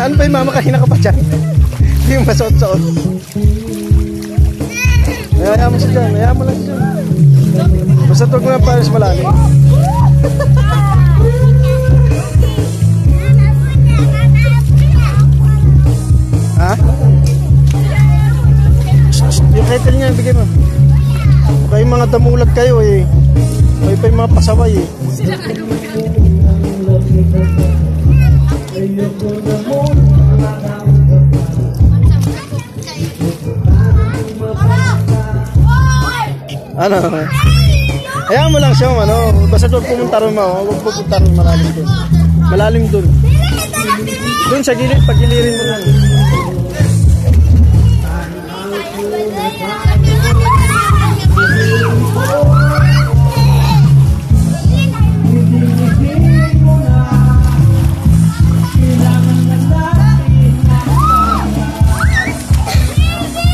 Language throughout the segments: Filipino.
Ano ba yung mama kanina ka pa dyan? Hindi yung masuot-suot. Hayaan mo siya dyan. Hayaan mo lang siya dyan. Basta tuwag mo lang pares malalim. Ha? Yung kettle niya, bigay mo. Kaya mga damulag kayo eh. May pa yung mga pasaway eh. Ano? Hayaan mo lang siya, ano? Basta doon pumunta rin mo. Huwag pupunta rin malalim doon. Malalim doon. Doon sa gilid, pagilirin mo lang.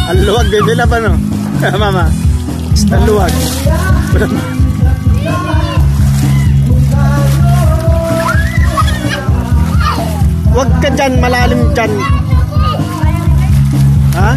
Ang luwag, bibila pa no? Mama, ang luwag. Huwag ka dyan, malalim dyan. Ha?